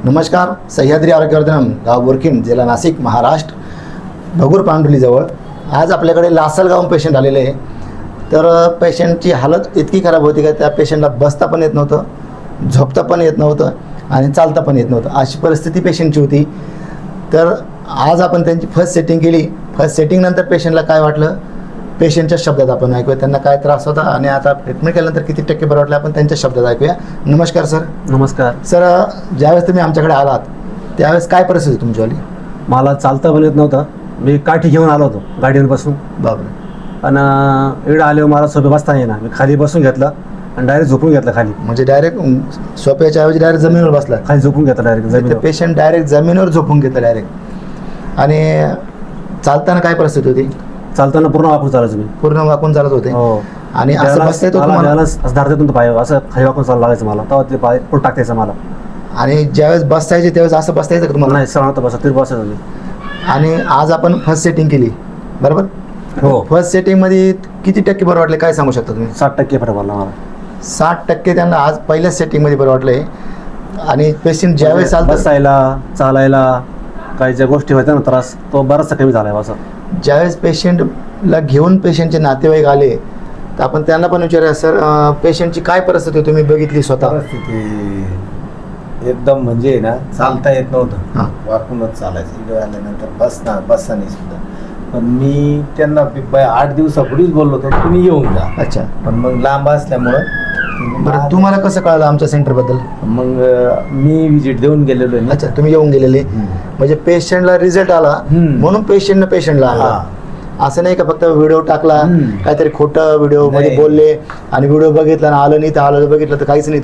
नमस्कार. सह्याद्री आरोग्यवर्धनम, गाव बोरखिंड, जिल्हा नाशिक, महाराष्ट्र, भगूर पांडुलीजवळ आज आपल्याकडे लासलगावहून पेशंट आलेले आहे. तर पेशंटची हालत इतकी खराब होती का त्या पेशंटला बसता पण येत नव्हतं, झोपता पण येत नव्हतं आणि चालता पण येत नव्हतं. अशी परिस्थिती पेशंटची होती. तर आज आपण त्यांची फर्स्ट सेटिंग केली. फर्स्ट सेटिंगनंतर पेशंटला काय वाटलं, पेशंटच्या शब्दात आपण ऐकूया त्यांना काय त्रास होता आणि आता ट्रीटमेंट केल्यानंतर किती टक्के बरं वाटलं आपण त्यांच्या शब्दात ऐकूया. नमस्कार सर. नमस्कार सर, ज्यावेळेस तुम्ही आमच्याकडे आलात त्यावेळेस काय परिस्थिती तुमचीवाली? मला चालता पण येत नव्हतं. मी काठी घेऊन आलो होतो गाडीवर बसून. बाबा. आणि इकडं आल्यावर मला सोबत बसता येईना. मी खाली बसून घेतलं आणि डायरेक्ट झोपून घेतलं खाली. म्हणजे डायरेक्ट सोप्याच्या ऐवजी डायरेक्ट जमिनीवर बसला. खाली झोपून घेतलं डायरेक्ट जमिनीवर. पेशंट डायरेक्ट जमिनीवर झोपून घेतं डायरेक्ट. आणि चालताना काय परिस्थिती होती? चालताना पूर्ण वाकून चालायचं मी. पूर्ण वाकून चालत होते. हो. आणि असं बसता येतो तुम्हाला? असं धाडत नव्हतं पाय, असं खाली वाकून चालायला लागायचं मला. तेव्हा ते पाय पुढे टाकायचं मला. आणि ज्यावेळेस बसतायचे त्यावेळेस असं बसता यायचं का तुम्हाला? नाही, सरळ नव्हतं बसत, तरी बसायचं मी. आणि आज आपण फर्स्ट सेटिंग केली बरोबर? हो. फर्स्ट सेटिंगमध्ये किती टक्के बरं वाटले काय सांगू शकता तुम्ही? 60% फरक पडला मला. 60% त्यांना आज पहिल्याच सेटिंगमध्ये बरं वाटलं आहे. आणि पेशंट ज्यावेळेस चालतं, बसायला चालायला काही ज्या गोष्टी होत्या ना त्रास, तो बराचसा कमी झाला आहे असं. ज्यावेळेस पेशंटला घेऊन पेशंटचे नातेवाईक आले तर आपण त्यांना पण विचारूया, सर पेशंटची काय परिस्थिती तुम्ही बघितली स्वतः? परिस्थिती एकदम म्हणजे ना चालता येत हां. नव्हतं, वाकूनच चालायचं. इकडे आल्यानंतर बसताना सुद्धा. पण मी त्यांना 8 दिवसापूर्वीच बोललो होतो तुम्ही येऊन जा. अच्छा. पण मग लांब असल्यामुळं बरं, तुम्हाला कसं कळलं आमच्या सेंटरबद्दल? मग मी विजिट देऊन गेलेलो आहे ना. अच्छा, तुम्ही येऊन गेलेले. म्हणजे पेशंटला रिझल्ट आला म्हणून पेशंटला आला. असं नाही का फक्त व्हिडिओ टाकला, काहीतरी खोटं व्हिडिओ मध्ये नाही. बोलले आणि व्हिडिओ बघितला ना आलं नाही तर आलं, बघितलं तर काहीच नाही.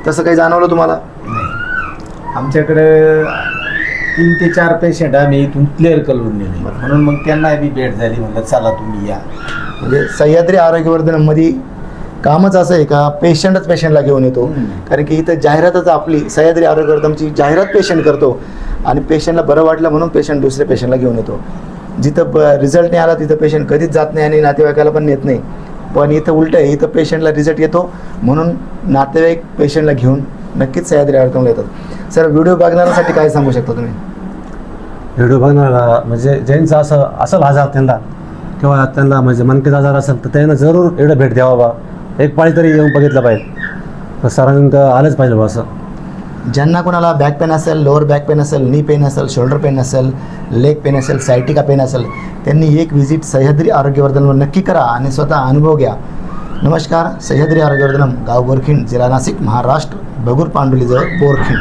तसं काही जाणवलं तुम्हाला? नाही. आमच्याकडे 3 ते 4 पेशंट आम्ही इथून क्लिअर करून नेले, म्हणून मग त्यांना बी भेट झाली. म्हणलं चला तुम्ही या. म्हणजे सह्याद्री आरोग्यवर्धनमध्ये कामच असं आहे का पेशंटच पेशंटला घेऊन येतो. कारण की इथं जाहिरातच आपली सह्याद्री आरोग्यवर्धनची जाहिरात पेशंट करतो आणि पेशंटला बरं वाटलं म्हणून पेशंट दुसऱ्या पेशंटला घेऊन येतो. जिथं रिझल्ट नाही आला तिथं पेशंट कधीच जात नाही आणि नातेवाईकाला पण नेत नाही. पण इथं उलटं आहे, इथं पेशंटला रिझल्ट येतो म्हणून नातेवाईक पेशंटला घेऊन नक्कीच सह्याद्री आरोग्यला येतात. सर, व्हिडिओ बघणाऱ्यांसाठी काय सांगू शकता तुम्ही? व्हिडिओ बघणारा म्हणजे ज्यांचं असं आजार त्यांना किंवा त्यांना म्हणजे मनकेचा आजार असेल तर त्यांना जरूर एवढं भेट द्यावा बा. एक पाळी तरी येऊन बघितलं पाहिजे. सरांनी आलंच पाहिजे बा असं. ज्यांना कोणाला बॅक पेन असेल, लोअर बॅक पेन असेल, नी पेन असेल, शोल्डर पेन असेल, लेग पेन असेल, सायटिका पेन असेल, त्यांनी एक व्हिजिट सह्याद्री आरोग्यवर्धनवर नक्की करा आणि स्वतः अनुभव घ्या. नमस्कार. सह्याद्री आरोग्यवर्धनम, गाव बोरखिंड, जिल्हा नाशिक, महाराष्ट्र, भगूर पांडुलीजवळ बोरखिंड.